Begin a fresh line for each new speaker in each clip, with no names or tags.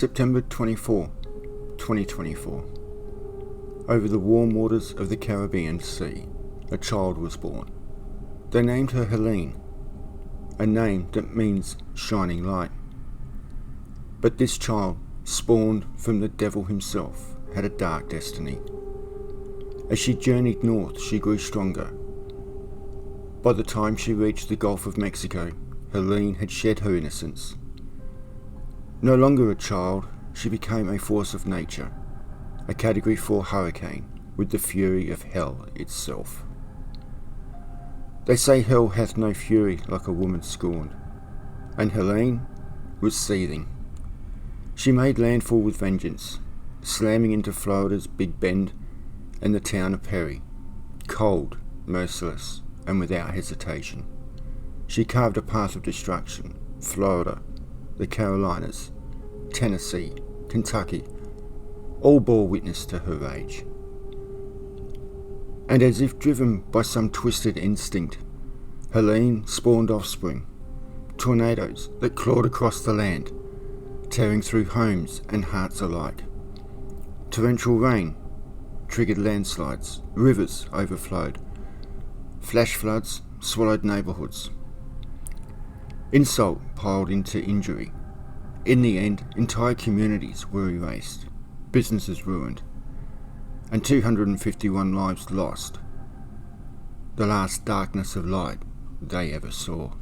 September 24, 2024. Over the warm waters of the Caribbean Sea, a child was born. They named her Helene, a name that means shining light. But this child, spawned from the devil himself, had a dark destiny. As she journeyed north, she grew stronger. By the time she reached the Gulf of Mexico, Helene had shed her innocence. No longer a child, she became a force of nature, a Category 4 hurricane with the fury of hell itself. They say hell hath no fury like a woman scorned, and Helene was seething. She made landfall with vengeance, slamming into Florida's Big Bend and the town of Perry, cold, merciless, and without hesitation. She carved a path of destruction. Florida, the Carolinas, Tennessee, Kentucky, all bore witness to her rage. And as if driven by some twisted instinct, Helene spawned offspring, tornadoes that clawed across the land, tearing through homes and hearts alike. Torrential rain triggered landslides, rivers overflowed, flash floods swallowed neighbourhoods. Insult piled into injury. In the end, entire communities were erased, businesses ruined, and 251 lives lost. The last darkness of light they ever saw.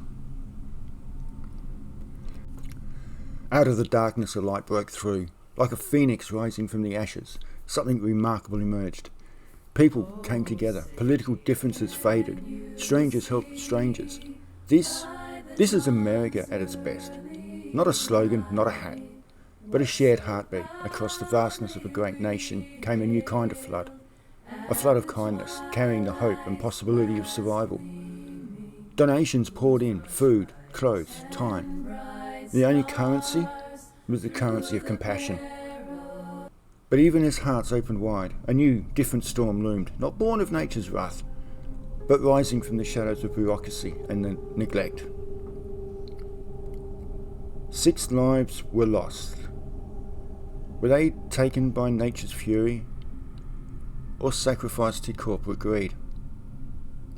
Out of the darkness a light broke through. Like a phoenix rising from the ashes, something remarkable emerged. People came together, political differences faded, strangers helped strangers. This is America at its best. Not a slogan, not a hat, but a shared heartbeat. Across the vastness of a great nation came a new kind of flood. A flood of kindness, carrying the hope and possibility of survival. Donations poured in, food, clothes, time. The only currency was the currency of compassion. But even as hearts opened wide, a new, different storm loomed, not born of nature's wrath, but rising from the shadows of bureaucracy and the neglect. 6 lives were lost. Were they taken by nature's fury or sacrificed to corporate greed?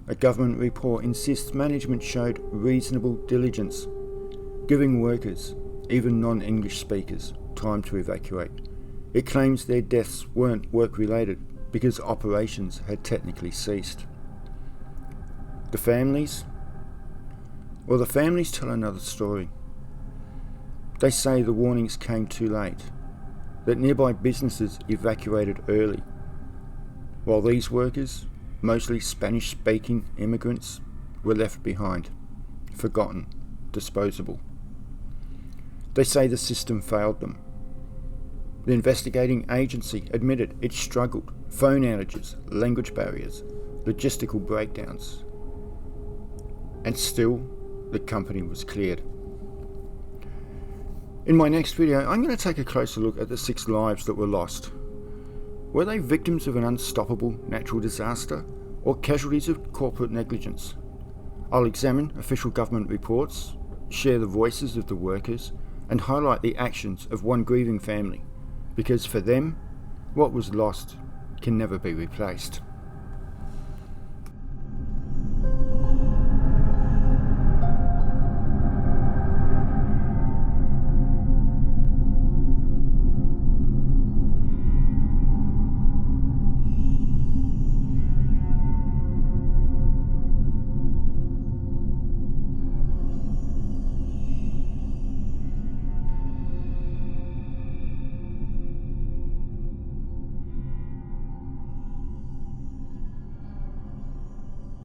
A government report insists management showed reasonable diligence, giving workers, even non-English speakers, time to evacuate. It claims their deaths weren't work-related because operations had technically ceased. The families? Well, the families tell another story. They say the warnings came too late, that nearby businesses evacuated early, while these workers, mostly Spanish-speaking immigrants, were left behind, forgotten, disposable. They say the system failed them. The investigating agency admitted it struggled. Phone outages, language barriers, logistical breakdowns. And still, the company was cleared. In my next video, I'm going to take a closer look at the 6 lives that were lost. Were they victims of an unstoppable natural disaster or casualties of corporate negligence? I'll examine official government reports, share the voices of the workers, and highlight the actions of one grieving family, because for them, what was lost can never be replaced.